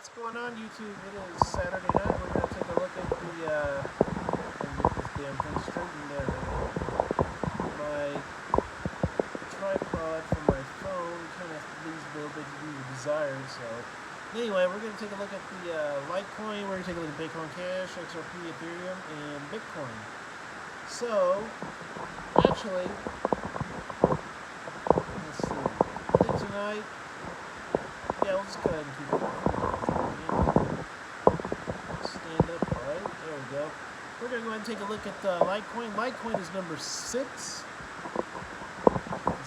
What's going on, YouTube? It is Saturday night. We're going to take a look at the, get this damn thing straightened there. My tripod for my phone kind of leaves a little bit to be desired, so. Anyway, we're going to take a look at the Litecoin. We're going to take a look at Bitcoin Cash, XRP, Ethereum, and Bitcoin. So, actually, let's see. I think tonight, yeah, we'll just go ahead and keep it. Stand up, alright, there we go. We're going to go ahead and take a look at Litecoin. Litecoin is number 6. This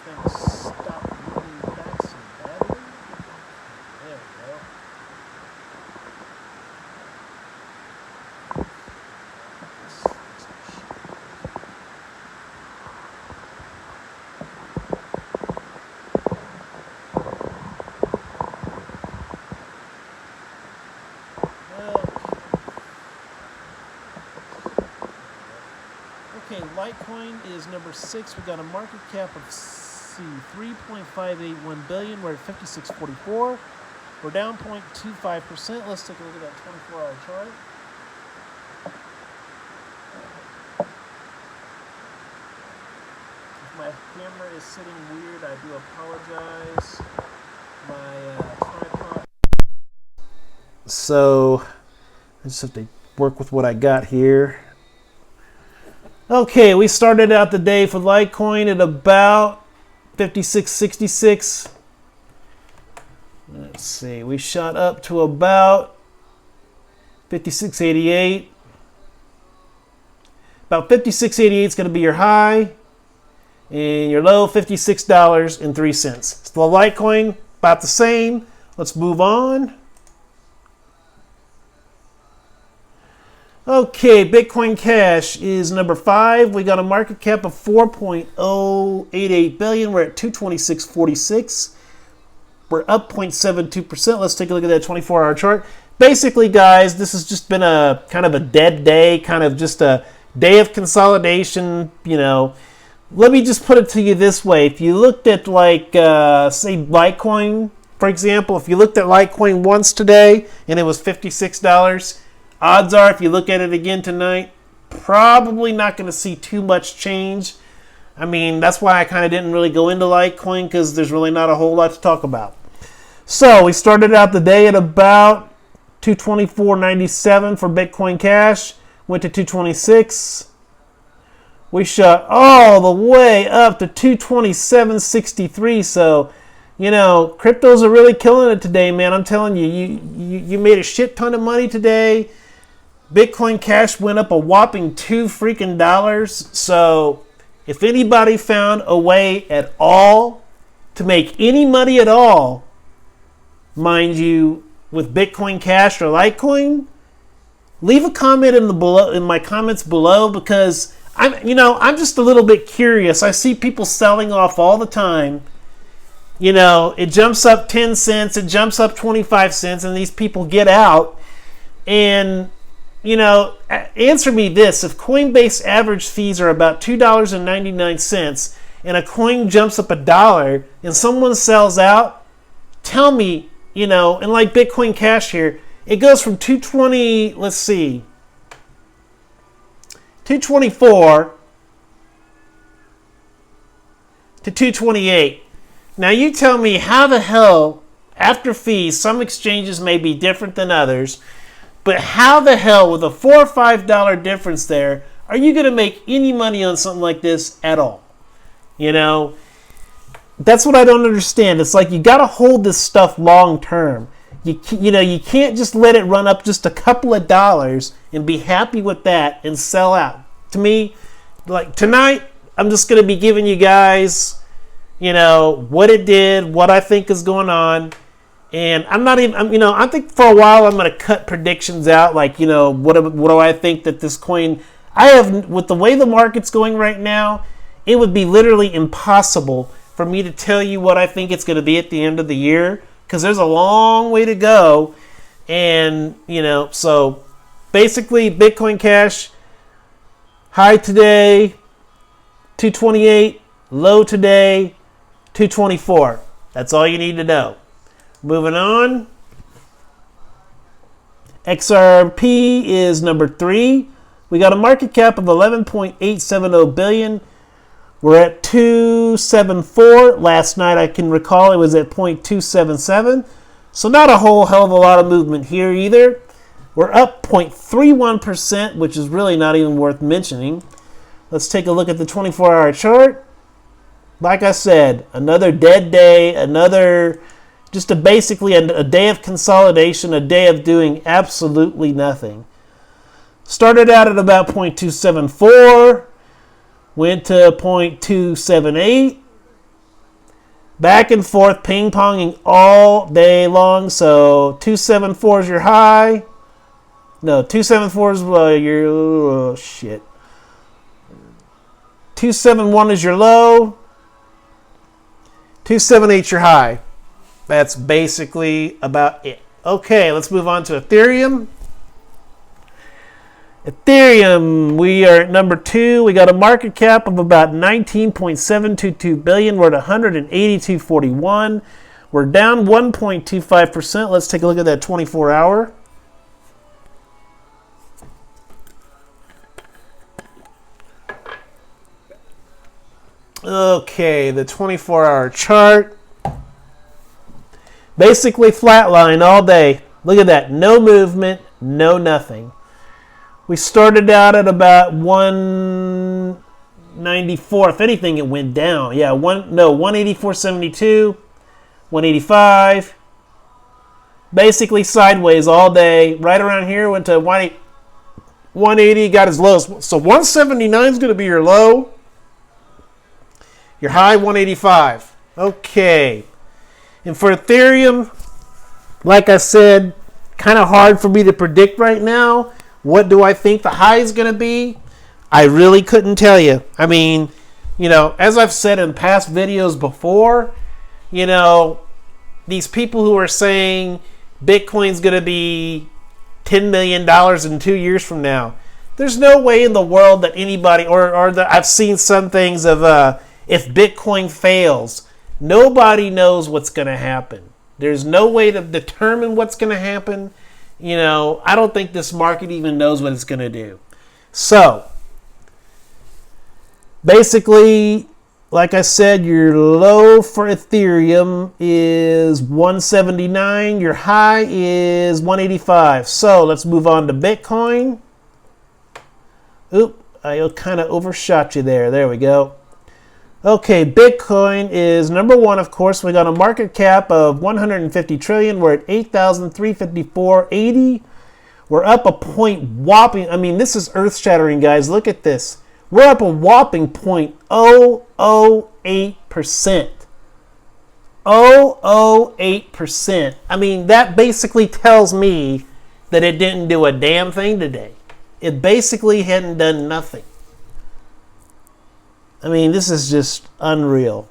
thing will stop moving back so badly. There we go. Okay, Litecoin is number 6. We got a market cap of 3.581 billion. We're at 56.44. We're down 0.25%. Let's take a look at that 24-hour chart. If my camera is sitting weird, I do apologize. My tripod. So I just have to work with what I got here. Okay, we started out the day for Litecoin at about 56.66. Let's see, we shot up to about 56.88. About 56.88 is going to be your high, and your low $56.03. So the Litecoin about the same. Let's move on. Okay, Bitcoin Cash is number 5. We got a market cap of 4.088 billion. We're at 226.46. We're up 0.72%. Let's take a look at that 24-hour chart. Basically, guys, this has just been a kind of a dead day, kind of just a day of consolidation, you know. Let me just put it to you this way. If you looked at, like, say, Litecoin, for example, if you looked at Litecoin once today and it was $56, odds are, if you look at it again tonight, probably not going to see too much change. I mean, that's why I kind of didn't really go into Litecoin, because there's really not a whole lot to talk about. So we started out the day at about 224.97 for Bitcoin Cash. Went to 226. We shot all the way up to 227.63. So, you know, cryptos are really killing it today, man. I'm telling you, you made a shit ton of money today. Bitcoin Cash went up a whopping $2. So if anybody found a way at all to make any money at all, mind you, with Bitcoin Cash or Litecoin, leave a comment in my comments below, because I'm just a little bit curious. I see people selling off all the time. You know, it jumps up 10 cents, it jumps up 25 cents, and these people get out. And you know, answer me this. If Coinbase average fees are about $2.99 and a coin jumps up $1 and someone sells out, tell me, you know, and like Bitcoin Cash here, it goes from 220, let's see, 224 to 228. Now you tell me how the hell, after fees, some exchanges may be different than others, but how the hell, with a $4 or $5 difference there, are you going to make any money on something like this at all? You know, that's what I don't understand. It's like you got to hold this stuff long term. You can't just let it run up just a couple of dollars and be happy with that and sell out. To me, like tonight, I'm just going to be giving you guys, you know, what it did, what I think is going on. And I think for a while I'm going to cut predictions out. Like, you know, what do I think that this coin, with the way the market's going right now, it would be literally impossible for me to tell you what I think it's going to be at the end of the year, because there's a long way to go. And, you know, so basically Bitcoin Cash, high today, 228, low today, 224. That's all you need to know. Moving on. XRP is number 3. We got a market cap of 11.870 billion. We're at 274. Last night I can recall it was at 0.277. So not a whole hell of a lot of movement here either. We're up 0.31%, which is really not even worth mentioning. Let's take a look at the 24-hour chart. Like I said, another dead day, basically a day of consolidation, a day of doing absolutely nothing. Started out at about 0.274, went to 0.278, back and forth, ping-ponging all day long. So 274 is your high. No, 274 is your, 271 is your low. 278 is your high. That's basically about it. Okay, let's move on to Ethereum. Ethereum, we are at number 2. We got a market cap of about 19.722 billion. We're at 182.41. We're down 1.25%. Let's take a look at that 24-hour. Okay, the 24-hour chart. Basically flatline all day. Look at that. No movement, no nothing. We started out at about 194. If anything, it went down. Yeah, 184.72, 185. Basically sideways all day. Right around here went to 180, got his lows. So 179 is going to be your low. Your high, 185. Okay. And for Ethereum, like I said, kind of hard for me to predict right now. What do I think the high is going to be? I really couldn't tell you. I mean, as I've said in past videos before, these people who are saying Bitcoin's going to be $10 million in 2 years from now, there's no way in the world that anybody, I've seen some things of, if Bitcoin fails, nobody knows what's going to happen. There's no way to determine what's going to happen. I don't think this market even knows what it's going to do. So, basically, like I said, your low for Ethereum is 179. Your high is 185. So, let's move on to Bitcoin. Oop, I kind of overshot you there. There we go. Okay, Bitcoin is number 1, of course. We got a market cap of 150 trillion. We're at 8,354.80. We're up a point whopping. I mean, this is earth-shattering, guys. Look at this. We're up a whopping 0.008%. 0.008%. I mean, that basically tells me that it didn't do a damn thing today. It basically hadn't done nothing. I mean, this is just unreal.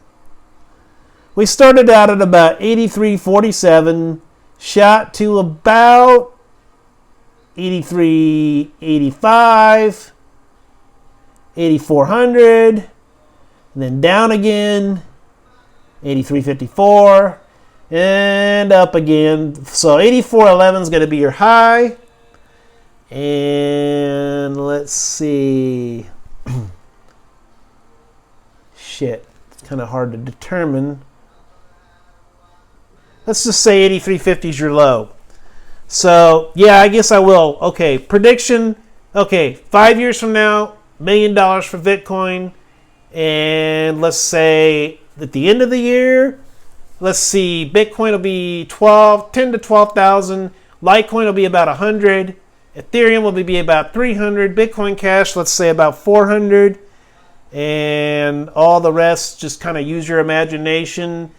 We started out at about 83.47, shot to about 83.85, 8,400, and then down again, 83.54, and up again. So 84.11 is going to be your high. And let's see. Shit, it's kind of hard to determine. Let's just say 83.50 is your low. So, yeah, I guess I will. Okay, prediction. Okay, 5 years from now, $1 million for Bitcoin. And let's say at the end of the year, let's see, Bitcoin will be 10 to 12,000. Litecoin will be about 100. Ethereum will be about 300. Bitcoin Cash, let's say about 400. And all the rest, just kind of use your imagination.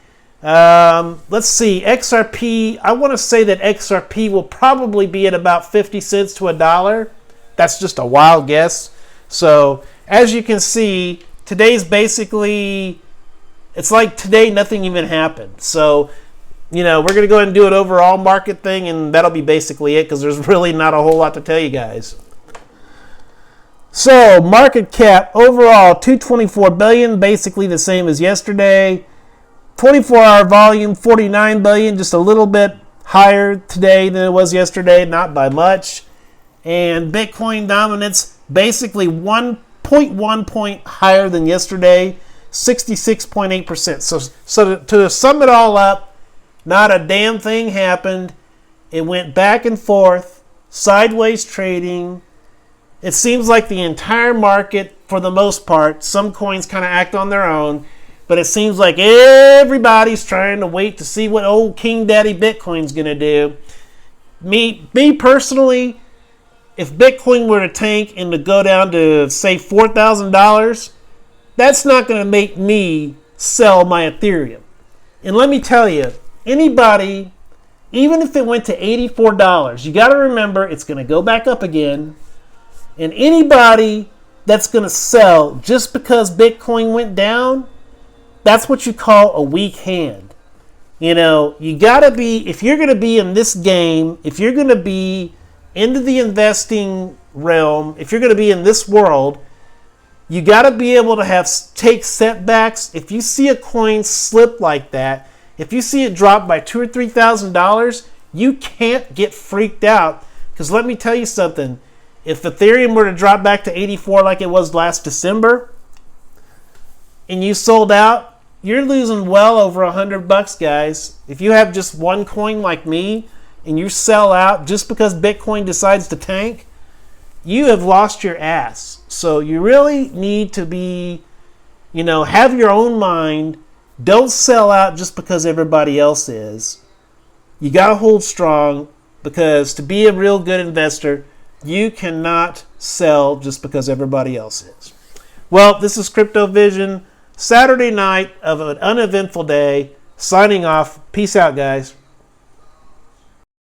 Let's see, XRP. I want to say that XRP will probably be at about 50 cents to $1. That's just a wild guess. So, as you can see, today's basically, it's like today nothing even happened. So, we're going to go ahead and do an overall market thing, and that'll be basically it, because there's really not a whole lot to tell you guys. So, market cap overall, 224 billion, basically the same as yesterday. 24-hour volume, 49 billion, just a little bit higher today than it was yesterday, not by much. And Bitcoin dominance basically 1.1 point higher than yesterday, 66.8%. So to sum it all up, not a damn thing happened. It went back and forth, sideways trading. It seems like the entire market, for the most part, some coins kind of act on their own, but it seems like everybody's trying to wait to see what old King Daddy Bitcoin's going to do. Me personally, if Bitcoin were to tank and to go down to, say, $4,000, that's not going to make me sell my Ethereum. And let me tell you, anybody, even if it went to $84, you got to remember it's going to go back up again. And anybody that's going to sell just because Bitcoin went down, that's what you call a weak hand. You know, you got to be, if you're going to be in this game, if you're going to be into the investing realm, if you're going to be in this world, you got to be able to take setbacks. If you see a coin slip like that, if you see it drop by $2,000 or $3,000, you can't get freaked out. Because let me tell you something. If Ethereum were to drop back to 84 like it was last December, and you sold out, you're losing well over $100, guys. If you have just one coin like me, and you sell out just because Bitcoin decides to tank, you have lost your ass. So you really need to be, have your own mind. Don't sell out just because everybody else is. You got to hold strong, because to be a real good investor, you cannot sell just because everybody else is. Well, this is Crypto Vision, Saturday night of an uneventful day. Signing off. Peace out, guys.